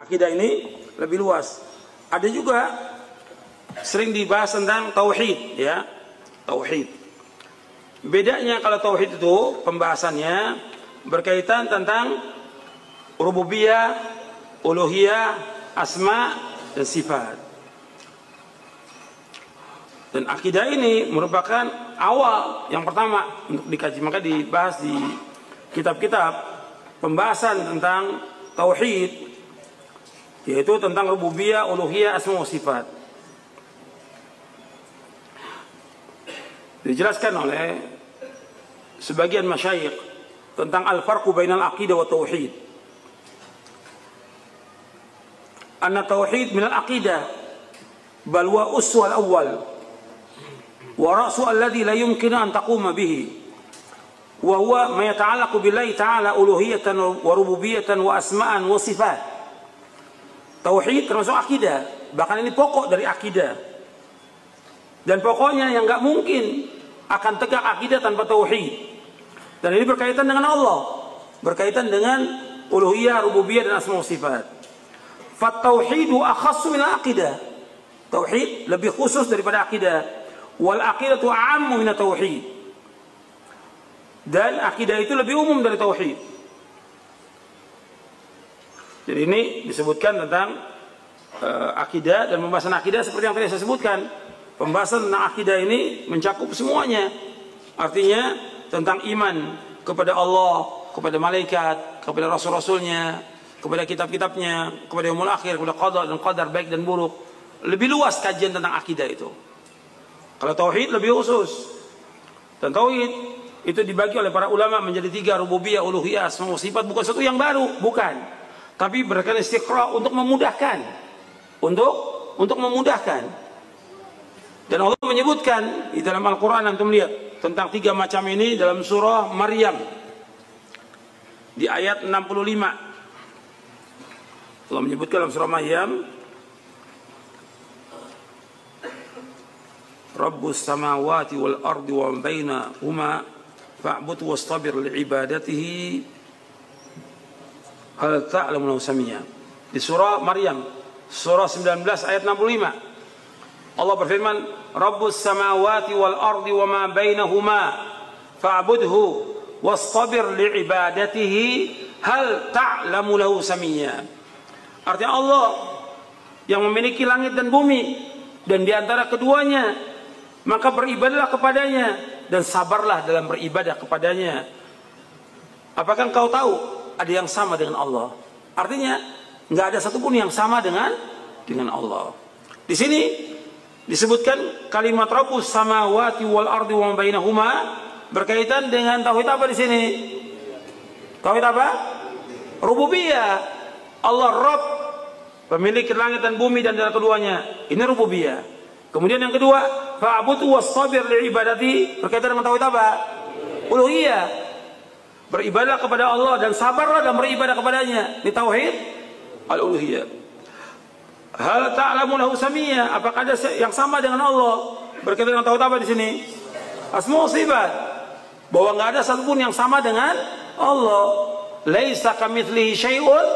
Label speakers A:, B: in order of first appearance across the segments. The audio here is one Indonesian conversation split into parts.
A: Akidah ini lebih luas. Ada juga sering dibahas tentang tauhid, ya. Tauhid. Bedanya kalau tauhid itu pembahasannya berkaitan tentang rububiyah, uluhiyah, asma dan sifat. Dan akidah ini merupakan awal yang pertama untuk dikaji, maka dibahas di kitab-kitab pembahasan tentang tauhid, yaitu tentang rububiyah, uluhiyah, asma wa sifat. Dijelaskan oleh sebagian masyayikh tentang al-farqu bainal aqidah wa tauhid. Anna tauhid min al-aqidah bal wa uswa al-awwal wa ra'su alladhi la yumkinu an taquma bihi wa huwa ma yata'allaqu billahi ta'ala uluhiyatan wa rububiyatan wa asma'an wa sifat. Tauhid termasuk akidah, bahkan ini pokok dari akidah. Dan pokoknya yang nggak mungkin akan tegak akidah tanpa tauhid. Dan ini berkaitan dengan Allah, berkaitan dengan uluhiyah, rububiyah dan asma wa sifat. Fat tauhidu akhassu min al-aqidah. Tauhid lebih khusus daripada akidah. Wal aqidatu a'ammu min at-tauhid. Dan akidah itu lebih umum dari tauhid. Jadi ini disebutkan tentang akidah, dan pembahasan akidah seperti yang tadi saya sebutkan. Pembahasan tentang akidah ini mencakup semuanya. Artinya tentang iman kepada Allah, kepada malaikat, kepada rasul-rasulnya, kepada kitab-kitabnya, kepada yaumul akhir, kepada qada dan qadar baik dan buruk. Lebih luas kajian tentang akidah itu. Kalau tauhid lebih khusus. Dan tauhid itu dibagi oleh para ulama menjadi 3, rububiyah, uluhiyah, asma wa sifat. Bukan sesuatu yang baru, bukan. Tapi berikan istiqra untuk memudahkan, untuk memudahkan. Dan Allah menyebutkan di dalam Al-Quran, antum lihat tentang 3 macam ini dalam surah Maryam di ayat 65. Allah menyebutkan dalam surah Maryam, Rabbus samawati wal ardi wa bainahuma fa'bud wastabir li'ibadatihi hal ta'lamu lahu samiyya. Di surah Maryam, surah 19 ayat 65. Allah berfirman, Rabbus samawati wal ardi wa ma bainahuma fa'budhu wastabir li'ibadatihi hal ta'lamu lahu samiyya. Artinya Allah yang memiliki langit dan bumi dan di antara keduanya, maka beribadahlah kepadanya dan sabarlah dalam beribadah kepadanya. Apakah engkau tahu ada yang sama dengan Allah? Artinya nggak ada satupun yang sama dengan Allah. Di sini disebutkan kalimat Rabbus samawati wal ardi wa bainahuma berkaitan dengan tauhid apa di sini? Tauhid apa? Rububiyah. Allah Rabb, pemilik langit dan bumi dan antara keduanya. Ini rububiyah. Kemudian yang kedua, fa'budhu wastabir li'ibadati, berkaitan dengan tauhid apa? Uluhiyah. Beribadah kepada Allah dan sabarlah dalam beribadah kepadanya. Ini tauhid al-uluhiyah. Hal ta'lamu lahu samiyya, apakah ada yang sama dengan Allah? Berkaitan dengan tauhid apa di sini? Asma wa sifat. Bahwa enggak ada satupun yang sama dengan Allah. Laisa kamitslihi syai'un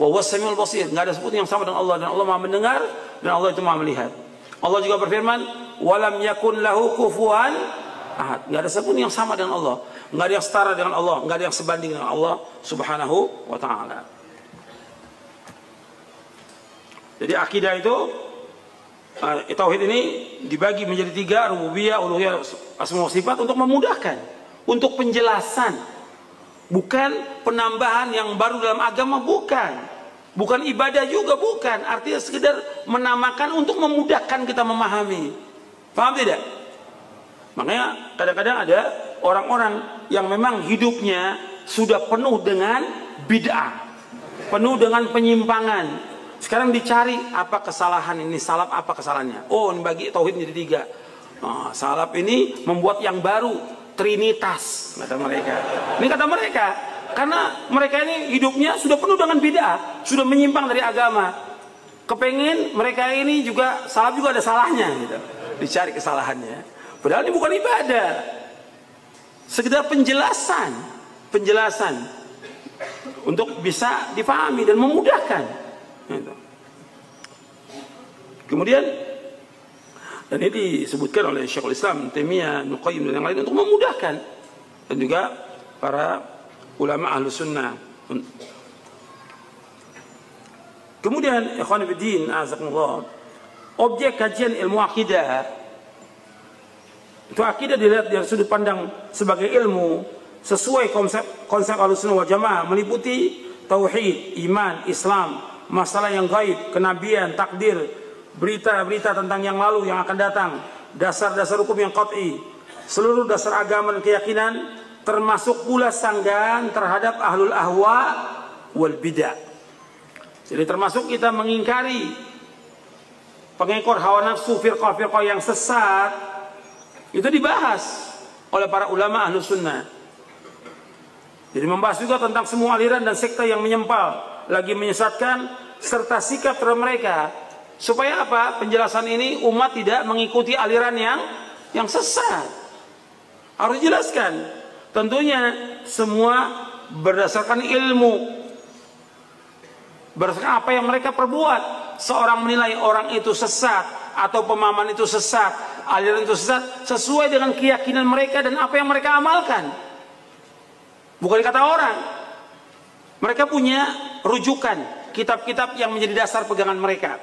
A: wa huwas samiul basir. Enggak ada satupun yang sama dengan Allah, dan Allah Maha mendengar dan Allah itu Maha melihat. Allah juga berfirman, walam yakun lahu kufuwan ahad. Enggak ada satupun yang sama dengan Allah, enggak ada yang setara dengan Allah, enggak ada yang sebanding dengan Allah Subhanahu wa taala. Jadi akidah itu, tauhid ini dibagi menjadi 3, rububiyah, uluhiyah, asma wa sifat, untuk memudahkan, untuk penjelasan, bukan penambahan yang baru dalam agama, bukan ibadah juga, bukan. Artinya sekedar menamakan untuk memudahkan kita memahami. Paham tidak? Makanya kadang-kadang ada orang-orang yang memang hidupnya sudah penuh dengan bid'ah, penuh dengan penyimpangan. Sekarang dicari apa kesalahan ini, salaf apa kesalahannya. Oh, ini bagi tauhid menjadi 3. Nah, salaf ini membuat yang baru, trinitas, kata mereka. Ini kata mereka, karena mereka ini hidupnya sudah penuh dengan bid'ah, sudah menyimpang dari agama. Kepengen mereka ini juga, salaf juga ada salahnya gitu. Dicari kesalahannya. Padahal ini bukan ibadah. Sekedar penjelasan untuk bisa dipahami dan memudahkan. Itu. Kemudian, dan ini disebutkan oleh Syekhul Islam, Taimiyah, Ibnu Qayyim dan yang lain untuk memudahkan, dan juga para ulama Ahlus Sunnah. Kemudian, ikhwan fillah, azakumullah, objek kajian ilmu akidah itu akidah dilihat dari sudut pandang sebagai ilmu sesuai konsep Ahlus Sunnah wal Jamaah, meliputi tauhid, iman, Islam, masalah yang gaib, kenabian, takdir, berita-berita tentang yang lalu yang akan datang, dasar-dasar hukum yang qat'i, seluruh dasar agama dan keyakinan, termasuk pula sanggahan terhadap ahlul ahwa wal bidah. Jadi termasuk kita mengingkari pengekor hawa nafsu, firqah-firqah yang sesat, itu dibahas oleh para ulama Ahlus Sunnah. Jadi membahas juga tentang semua aliran dan sekte yang menyempal, lagi menyesatkan, serta sikap terhadap mereka. Supaya apa? Penjelasan ini umat tidak mengikuti aliran yang sesat. Harus dijelaskan. Tentunya semua berdasarkan ilmu, berdasarkan apa yang mereka perbuat. Seorang menilai orang itu sesat atau pemahaman itu sesat, aliran itu sesat, sesuai dengan keyakinan mereka dan apa yang mereka amalkan. Bukan kata orang. Mereka punya rujukan, kitab-kitab yang menjadi dasar pegangan mereka.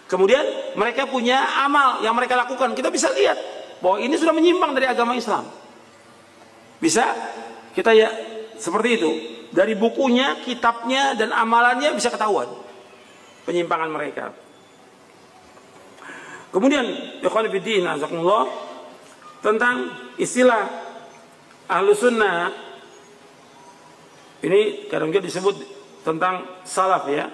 A: Kemudian mereka punya amal yang mereka lakukan. Kita bisa lihat bahwa ini sudah menyimpang dari agama Islam. Bisa kita ya seperti itu. Dari bukunya, kitabnya, dan amalannya bisa ketahuan penyimpangan mereka. Kemudian ikhwan fillah, azakumullah, tentang istilah Ahlus Sunnah, ini kadang juga disebut tentang salaf ya.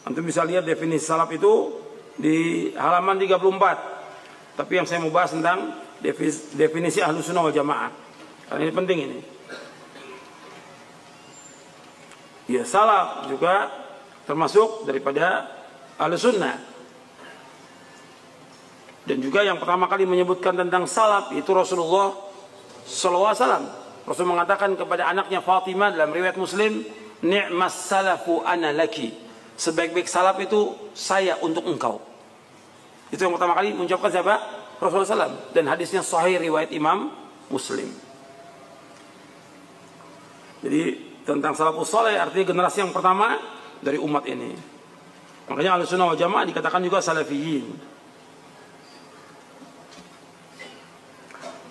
A: Antum bisa lihat definisi salaf itu di halaman 34. Tapi yang saya mau bahas tentang definisi Ahlus Sunnah wal Jamaah. Karena ini penting ini. Ya, salaf juga termasuk daripada Ahlus Sunnah. Dan juga yang pertama kali menyebutkan tentang salaf itu Rasulullah SAW. Rasul mengatakan kepada anaknya Fatimah dalam riwayat Muslim, "Ni'mas salafu ana laki." Sebaik-baik salaf itu saya untuk engkau. Itu yang pertama kali mengucapkan siapa? Rasulullah SAW. Dan hadisnya sahih riwayat Imam Muslim. Jadi tentang salafus saleh artinya generasi yang pertama dari umat ini. Makanya Ahlus Sunnah wal Jamaah dikatakan juga salafiyin.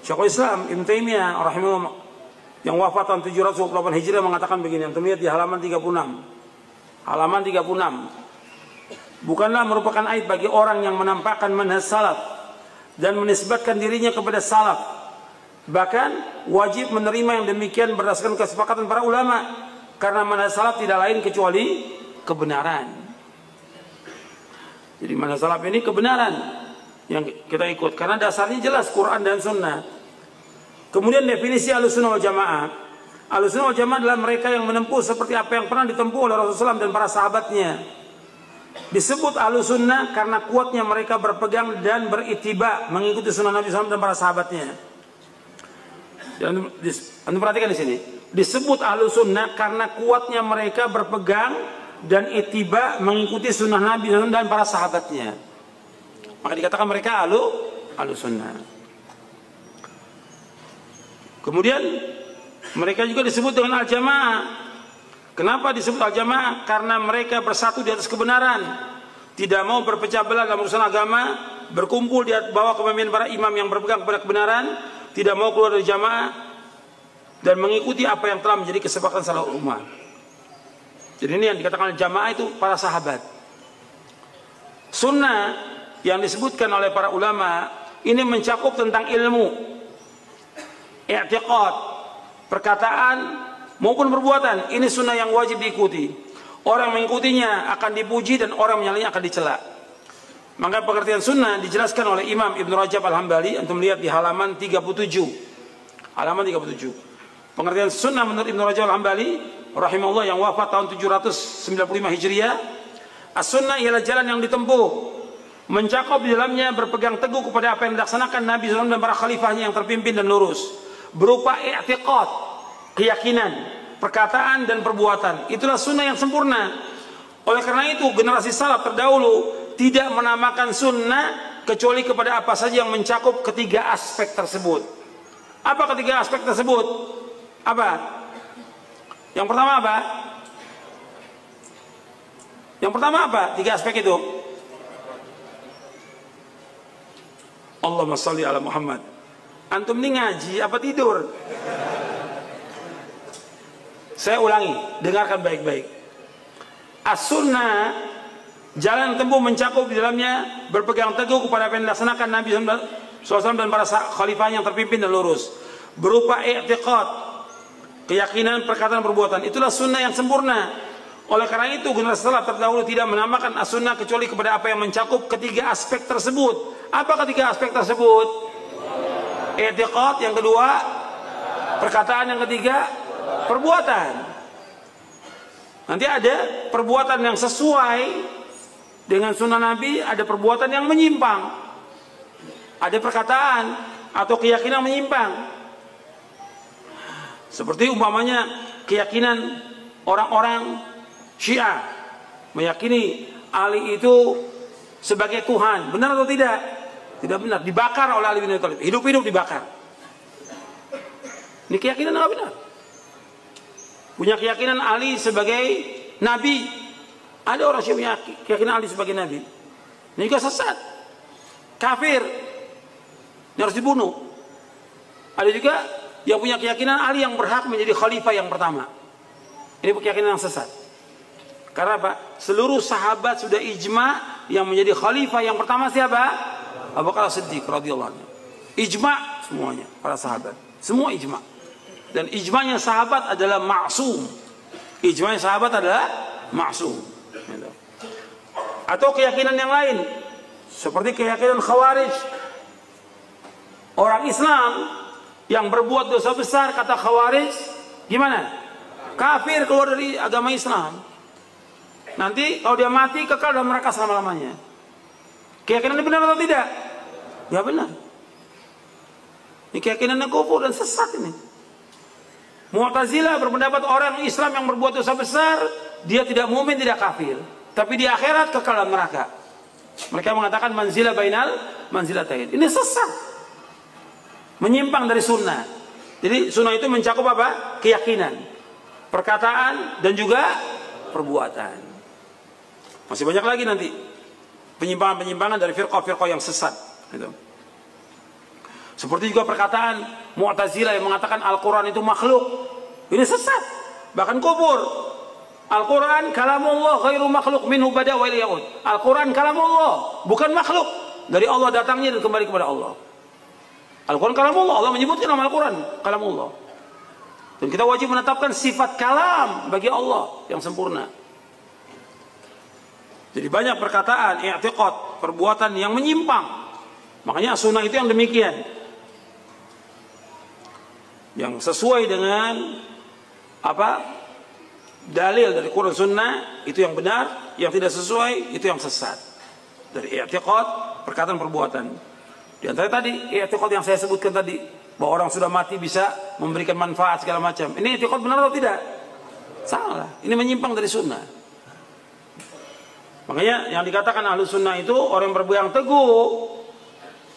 A: Syekhul Islam Ibnu Taimiyah rahimahullah yang wafat tahun 728 Hijriah mengatakan begini, yang terlihat di halaman 36. Halaman 36. Bukanlah merupakan aib bagi orang yang menampakkan manhaj salaf dan menisbatkan dirinya kepada salaf. Bahkan wajib menerima yang demikian berdasarkan kesepakatan para ulama, karena manhaj salaf tidak lain kecuali kebenaran. Jadi manhaj salaf ini kebenaran yang kita ikut karena dasarnya jelas Quran dan Sunnah. Kemudian definisi Ahlus Sunnah wal Jamaah. Ahlus Sunnah wal Jamaah adalah mereka yang menempuh seperti apa yang pernah ditempuh oleh Rasulullah SAW dan para sahabatnya. Disebut Ahlus Sunnah karena kuatnya mereka berpegang dan berittiba mengikuti sunnah Nabi SAW dan para sahabatnya. Dan Anda perhatikan di sini. Disebut Ahlus Sunnah karena kuatnya mereka berpegang dan ittiba mengikuti sunnah Nabi SAW dan para sahabatnya. Maka dikatakan mereka Ahlus Sunnah. Kemudian mereka juga disebut dengan Al-Jamaah. Kenapa disebut Al-Jamaah? Karena mereka bersatu di atas kebenaran, tidak mau berpecah belah dalam urusan agama, berkumpul di bawah kepemimpinan para imam yang berpegang kepada kebenaran, tidak mau keluar dari jamaah, dan mengikuti apa yang telah menjadi kesepakatan seluruh umat. Jadi ini yang dikatakan jamaah itu para sahabat. Sunnah yang disebutkan oleh para ulama ini mencakup tentang ilmu, i'tiqad, perkataan maupun perbuatan. Ini sunnah yang wajib diikuti. Orang mengikutinya akan dipuji dan orang menyalahinya akan dicela. Maka pengertian sunnah dijelaskan oleh Imam Ibnu Rajab Al-Hambali. Antum lihat di halaman 37. Halaman 37. Pengertian sunnah menurut Ibnu Rajab Al-Hambali rahimahullah yang wafat tahun 795 Hijriah. As-sunnah ialah jalan yang ditempuh, mencakup di dalamnya berpegang teguh kepada apa yang dilaksanakan Nabi SAW dan para khalifahnya yang terpimpin dan lurus, berupa i'tiqad, keyakinan, perkataan dan perbuatan. Itulah sunnah yang sempurna. Oleh karena itu generasi salaf terdahulu tidak menamakan sunnah kecuali kepada apa saja yang mencakup ketiga aspek tersebut. Apa ketiga aspek tersebut? Apa? Yang pertama apa? Yang pertama apa? Tiga aspek itu. Allahumma sholli ala Muhammad. Antum ini ngaji apa tidur? Saya ulangi, dengarkan baik-baik. As-sunnah, jalan tempuh mencakup di dalamnya berpegang teguh kepada apa yang dilaksanakan Nabi SAW dan para khalifah yang terpimpin dan lurus, berupa i'tiqad, keyakinan, perkataan, perbuatan. Itulah sunnah yang sempurna. Oleh karena itu generasi salaf terdahulu tidak menamakan as-sunnah kecuali kepada apa yang mencakup ketiga aspek tersebut. Apa ketiga aspek tersebut? I'tiqad, yang kedua perkataan, yang ketiga perbuatan. Nanti ada perbuatan yang sesuai dengan sunnah Nabi, ada perbuatan yang menyimpang, ada perkataan atau keyakinan menyimpang. Seperti umpamanya keyakinan orang-orang Syiah meyakini Ali itu sebagai Tuhan. Benar atau tidak? Tidak benar. Dibakar oleh Ali bin Abi Thalib. Hidup-hidup dibakar. Ini keyakinan nggak benar. Punya keyakinan Ali sebagai Nabi. Ada orang Syiah punya keyakinan Ali sebagai Nabi. Ini juga sesat. Kafir. Ini harus dibunuh. Ada juga yang punya keyakinan Ali yang berhak menjadi khalifah yang pertama. Ini keyakinan yang sesat. Karena apa? Seluruh sahabat sudah ijma yang menjadi khalifah yang pertama siapa? Abu Bakar As-Siddiq radhiyallahu anhu. Ijma semuanya para sahabat. Semua ijma. Dan ijma'nya sahabat adalah ma'sum. Ijma'nya sahabat adalah ma'sum. Atau keyakinan yang lain, seperti keyakinan Khawarij. Orang Islam yang berbuat dosa besar, kata Khawarij, gimana? Kafir, keluar dari agama Islam. Nanti kalau dia mati kekal dalam neraka selama-lamanya. Keyakinan ini benar atau tidak? Ya benar. Ini keyakinan yang kufur dan sesat ini. Mu'tazilah berpendapat orang Islam yang berbuat dosa besar, dia tidak mukmin, tidak kafir, tapi di akhirat kekal dalam neraka. Mereka mengatakan manzilah bainal manzilatain. Ini sesat, menyimpang dari sunnah. Jadi sunnah itu mencakup apa? Keyakinan, perkataan, dan juga perbuatan. Masih banyak lagi nanti penyimpangan-penyimpangan dari firqah-firqah yang sesat. Gitu. Seperti juga perkataan Mu'tazilah yang mengatakan Al-Quran itu makhluk. Ini sesat, bahkan kufur. Al-Quran kalamullah ghairu makhluk minhu bada wa ilayhi ya'ud. Al-Quran kalamullah, bukan makhluk. Dari Allah datangnya dan kembali kepada Allah. Al-Quran kalamullah, Allah menyebutkan nama Al-Quran kalamullah. Dan kita wajib menetapkan sifat kalam bagi Allah yang sempurna. Jadi banyak perkataan, i'tiqad, perbuatan yang menyimpang. Makanya sunnah itu yang demikian. Yang sesuai dengan apa? Dalil dari Quran Sunnah itu yang benar, yang tidak sesuai itu yang sesat. Dari i'tiqad, perkataan, perbuatan. Di antara tadi i'tiqad yang saya sebutkan tadi, bahwa orang sudah mati bisa memberikan manfaat segala macam. Ini i'tiqad benar atau tidak? Salah. Ini menyimpang dari sunnah. Makanya yang dikatakan ahlu sunnah itu orang yang berpegang teguh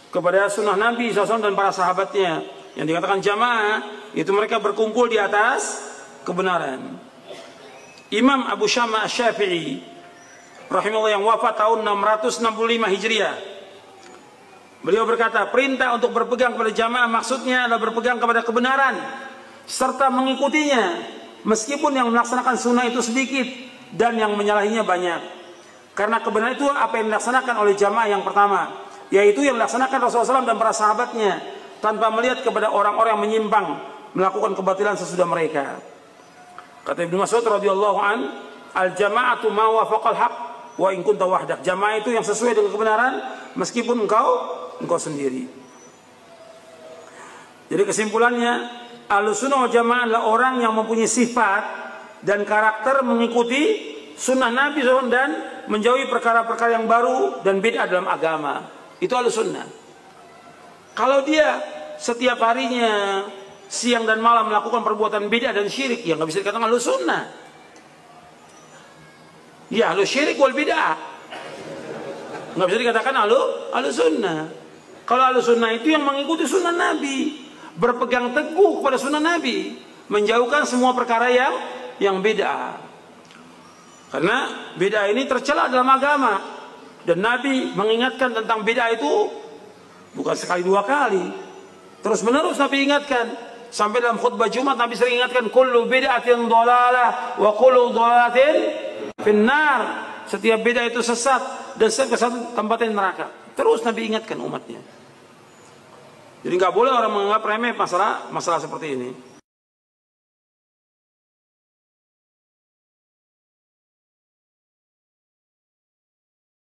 A: kepada sunnah Nabi SAW dan para sahabatnya. Yang dikatakan jamaah itu mereka berkumpul di atas kebenaran. Imam Abu Syama Asy-Syafi'i rahimahullah yang wafat tahun 665 Hijriah, beliau berkata, perintah untuk berpegang kepada jamaah maksudnya adalah berpegang kepada kebenaran serta mengikutinya meskipun yang melaksanakan sunnah itu sedikit dan yang menyalahinya banyak. Karena kebenaran itu apa yang dilaksanakan oleh jamaah yang pertama, yaitu yang dilaksanakan Rasulullah SAW dan para sahabatnya, tanpa melihat kepada orang-orang yang menyimpang melakukan kebatilan sesudah mereka. Kata Ibnu Mas'ud radhiyallahu an, al jama'atu ma wafaqal haq wa in kunta wahdak. Jamaah itu yang sesuai dengan kebenaran meskipun engkau sendiri. Jadi kesimpulannya, Ahlussunnah wal Jamaah adalah orang yang mempunyai sifat dan karakter mengikuti sunnah Nabi SAW dan menjauhi perkara-perkara yang baru dan bid'ah dalam agama. Itu Ahlussunnah. Kalau dia setiap harinya siang dan malam melakukan perbuatan bid'ah dan syirik, ya nggak bisa dikatakan Ahlussunnah. Ya ahlu syirik wal bid'ah. Nggak bisa dikatakan ahlu sunnah. Kalau ahlu sunnah itu yang mengikuti sunnah Nabi, berpegang teguh kepada sunnah Nabi, menjauhkan semua perkara yang bid'ah. Karena bid'ah ini tercela dalam agama, dan Nabi mengingatkan tentang bid'ah itu bukan sekali dua kali, terus menerus Nabi ingatkan. Sampai dalam khutbah Jumat Nabi sering ingatkan, kullu bid'atin dhalalah wa kullu dhalalatin finnar. Setiap bid'ah itu sesat dan setiap kesesatan tempatnya neraka. Terus Nabi ingatkan umatnya. Jadi nggak boleh orang menganggap remeh masalah seperti ini.